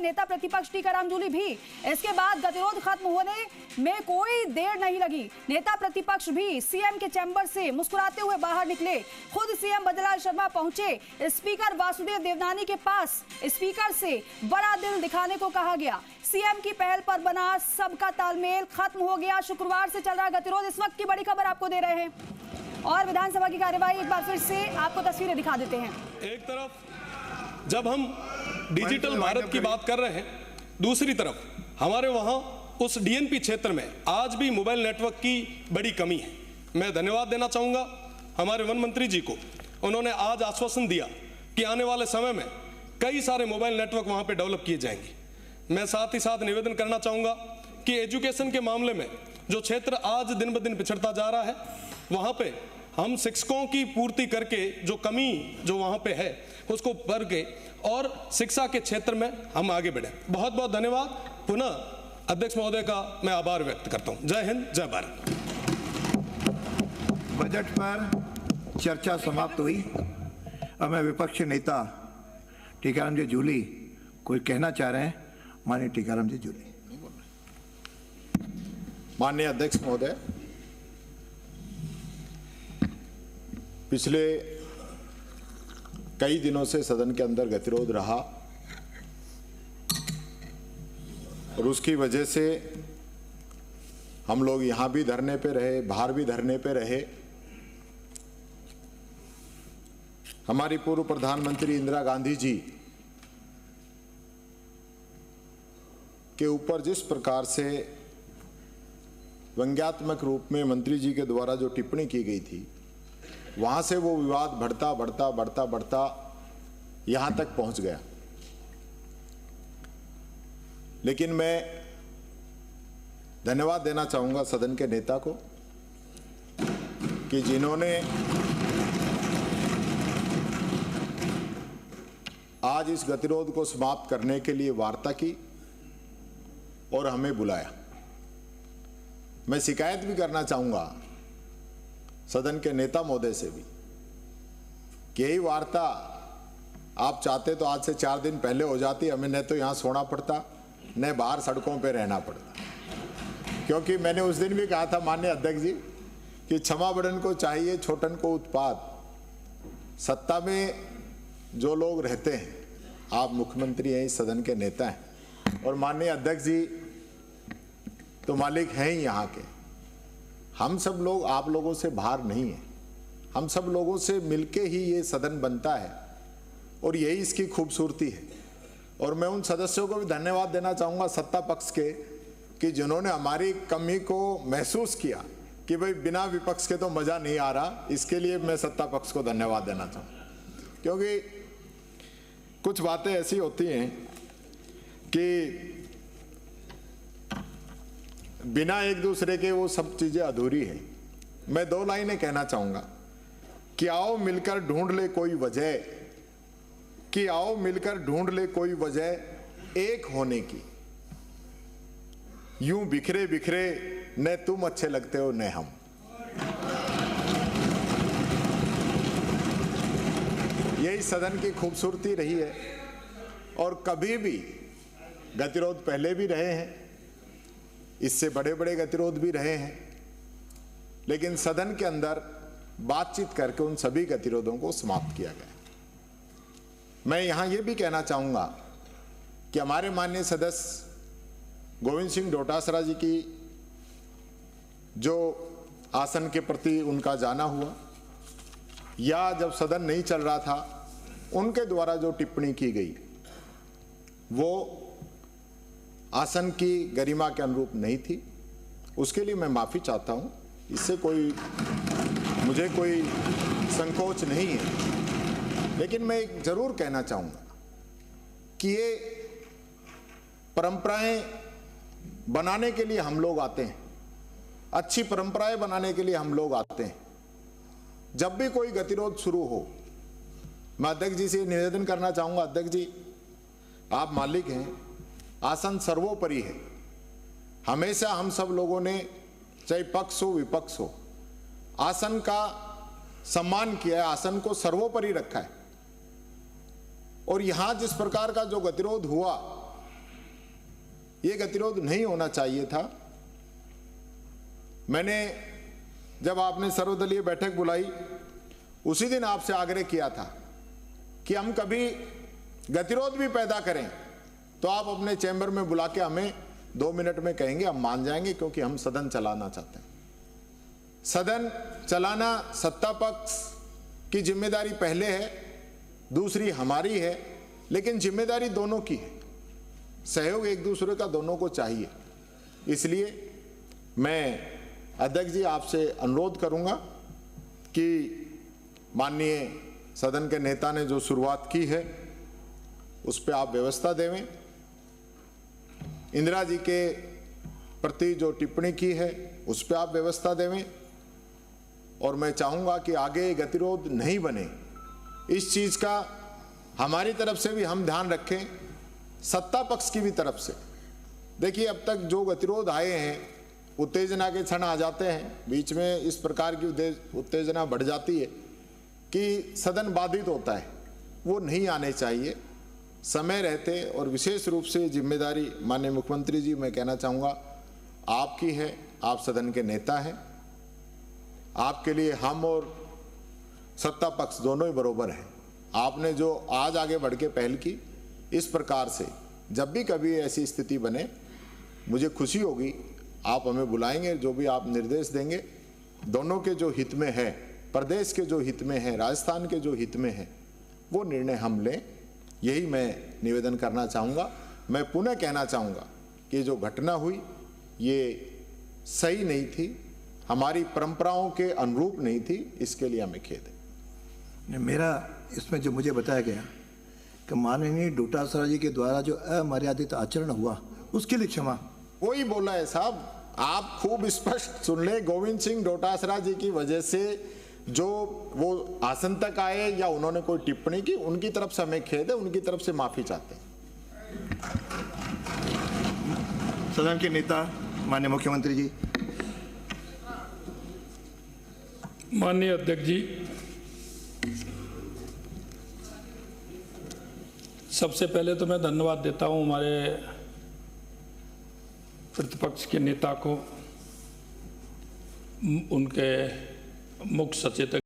नेता प्रतिपक्ष टीकाराम जूली भी। इसके बाद गतिरोध खत्म होने में कोई देर नहीं लगी। नेता प्रतिपक्ष भी सीएम के चैम्बर से मुस्कुराते हुए बाहर निकले। खुद सीएम भद्रलाल शर्मा पहुंचे। स्पीकर वासुदेव देवनानी के पास स्पीकर से बड़ा दिल दिखाने को कहा गया। सीएम की पहल पर बना सबका तालमेल खत्म हो गया। शुक्रवार से चल रहा गतिरोध, इस वक्त की बड़ी खबर आपको दे रहे हैं और विधानसभा की कार्यवाही एक बार फिर से आपको तस्वीरें दिखा देते हैं। एक तरफ जब हम डिजिटल भारत की बात कर रहे हैं, दूसरी तरफ हमारे वहां उस डीएनपी क्षेत्र में आज भी मोबाइल नेटवर्क की बड़ी कमी है। मैं धन्यवाद देना चाहूंगा हमारे वन मंत्री जी को। उन्होंने आज आश्वासन दिया कि आने वाले समय में कई सारे मोबाइल नेटवर्क वहां पे डेवलप किए जाएंगे। मैं साथ ही साथ निवेदन करना चाहूंगा कि एजुकेशन के मामले में जो क्षेत्र आज दिन ब दिन पिछड़ता जा रहा है, वहां पे हम शिक्षकों की पूर्ति करके जो कमी जो वहां पे है उसको भर के और शिक्षा के क्षेत्र में हम आगे बढ़े। बहुत बहुत धन्यवाद। पुनः अध्यक्ष महोदय का मैं आभार व्यक्त करता हूं। जय हिंद, जय भारत। बजट पर चर्चा समाप्त हुई। अब मैं विपक्ष नेता टीकाराम जी जूली कोई कहना चाह रहे हैं। माननीय टीकाराम जी जूली। माननीय अध्यक्ष महोदय, पिछले कई दिनों से सदन के अंदर गतिरोध रहा और उसकी वजह से हम लोग यहां भी धरने पे रहे, बाहर भी धरने पे रहे। हमारी पूर्व प्रधानमंत्री इंदिरा गांधी जी के ऊपर जिस प्रकार से व्यंग्यात्मक रूप में मंत्री जी के द्वारा जो टिप्पणी की गई थी, वहां से वो विवाद बढ़ता बढ़ता बढ़ता बढ़ता यहां तक पहुंच गया। लेकिन मैं धन्यवाद देना चाहूंगा सदन के नेता को कि जिन्होंने आज इस गतिरोध को समाप्त करने के लिए वार्ता की और हमें बुलाया। मैं शिकायत भी करना चाहूंगा सदन के नेता महोदय से भी कि यही वार्ता आप चाहते तो आज से 4 दिन पहले हो जाती। हमें न तो यहाँ सोना पड़ता न बाहर सड़कों पे रहना पड़ता। क्योंकि मैंने उस दिन भी कहा था माननीय अध्यक्ष जी कि क्षमा बड़न को चाहिए छोटन को उत्पाद। सत्ता में जो लोग रहते हैं, आप मुख्यमंत्री हैं, इस सदन के नेता हैं और माननीय अध्यक्ष जी तो मालिक हैं ही यहाँ के। हम सब लोग आप लोगों से बाहर नहीं हैं। हम सब लोगों से मिलके ही ये सदन बनता है और यही इसकी खूबसूरती है। और मैं उन सदस्यों को भी धन्यवाद देना चाहूँगा सत्ता पक्ष के कि जिन्होंने हमारी कमी को महसूस किया कि भाई बिना विपक्ष के तो मज़ा नहीं आ रहा। इसके लिए मैं सत्ता पक्ष को धन्यवाद देना चाहूँगा, क्योंकि कुछ बातें ऐसी होती हैं कि बिना एक दूसरे के वो सब चीजें अधूरी है। मैं 2 लाइनें कहना चाहूंगा कि आओ मिलकर ढूंढ ले कोई वजह, कि आओ मिलकर ढूंढ ले कोई वजह एक होने की। यूं बिखरे बिखरे न तुम अच्छे लगते हो न हम। यही सदन की खूबसूरती रही है। और कभी भी गतिरोध पहले भी रहे हैं, इससे बड़े बड़े गतिरोध भी रहे हैं, लेकिन सदन के अंदर बातचीत करके उन सभी गतिरोधों को समाप्त किया गया। मैं यहां यह भी कहना चाहूंगा कि हमारे माननीय सदस्य गोविंद सिंह डोटासरा जी की जो आसन के प्रति उनका जाना हुआ, या जब सदन नहीं चल रहा था उनके द्वारा जो टिप्पणी की गई वो आसन की गरिमा के अनुरूप नहीं थी। उसके लिए मैं माफ़ी चाहता हूं। इससे मुझे कोई संकोच नहीं है। लेकिन मैं एक जरूर कहना चाहूँगा कि ये परंपराएं बनाने के लिए हम लोग आते हैं, अच्छी परंपराएं बनाने के लिए हम लोग आते हैं। जब भी कोई गतिरोध शुरू हो, मैं अध्यक्ष जी से निवेदन करना चाहूँगा, अध्यक्ष जी आप मालिक हैं, आसन सर्वोपरि है। हमेशा हम सब लोगों ने, चाहे पक्ष हो विपक्ष हो, आसन का सम्मान किया है, आसन को सर्वोपरि रखा है। और यहां जिस प्रकार का जो गतिरोध हुआ ये गतिरोध नहीं होना चाहिए था। मैंने जब आपने सर्वदलीय बैठक बुलाई उसी दिन आपसे आग्रह किया था कि हम कभी गतिरोध भी पैदा करें तो आप अपने चैम्बर में बुला के हमें 2 मिनट में कहेंगे, हम मान जाएंगे, क्योंकि हम सदन चलाना चाहते हैं। सदन चलाना सत्ता पक्ष की जिम्मेदारी पहले है, दूसरी हमारी है, लेकिन जिम्मेदारी दोनों की है। सहयोग एक दूसरे का दोनों को चाहिए। इसलिए मैं अध्यक्ष जी आपसे अनुरोध करूंगा कि माननीय सदन के नेता ने जो शुरुआत की है उस पर आप व्यवस्था देवें। इंदिरा जी के प्रति जो टिप्पणी की है उस पर आप व्यवस्था देवें। और मैं चाहूंगा कि आगे गतिरोध नहीं बने, इस चीज का हमारी तरफ से भी हम ध्यान रखें, सत्ता पक्ष की भी तरफ से। देखिए, अब तक जो गतिरोध आए हैं, उत्तेजना के क्षण आ जाते हैं, बीच में इस प्रकार की उत्तेजना बढ़ जाती है कि सदन बाधित होता है, वो नहीं आने चाहिए। समय रहते, और विशेष रूप से जिम्मेदारी माननीय मुख्यमंत्री जी मैं कहना चाहूँगा आपकी है, आप सदन के नेता हैं। आपके लिए हम और सत्ता पक्ष दोनों ही बरोबर हैं। आपने जो आज आगे बढ़ के पहल की, इस प्रकार से जब भी कभी ऐसी स्थिति बने मुझे खुशी होगी, आप हमें बुलाएंगे, जो भी आप निर्देश देंगे दोनों के जो हित में है, प्रदेश के जो हित में है, राजस्थान के जो हित में है, वो निर्णय हम लें। यही मैं निवेदन करना चाहूँगा। मैं पुनः कहना चाहूँगा कि जो घटना हुई ये सही नहीं थी, हमारी परंपराओं के अनुरूप नहीं थी, इसके लिए हमें खेद है। मेरा इसमें जो मुझे बताया गया कि माननीय डोटासरा जी के द्वारा जो अमर्यादित आचरण हुआ उसके लिए क्षमा। वही बोला है साहब, आप खूब स्पष्ट सुन ले। गोविंद सिंह डोटासरा जी की वजह से जो वो आसन तक आए या उन्होंने कोई टिप्पणी की, उनकी तरफ से हमें खेद है, उनकी तरफ से माफी चाहते हैं। सदन के नेता माननीय मुख्यमंत्री जी। माननीय अध्यक्ष जी, सबसे पहले तो मैं धन्यवाद देता हूं हमारे प्रतिपक्ष के नेता को, उनके मुख्य सचेतक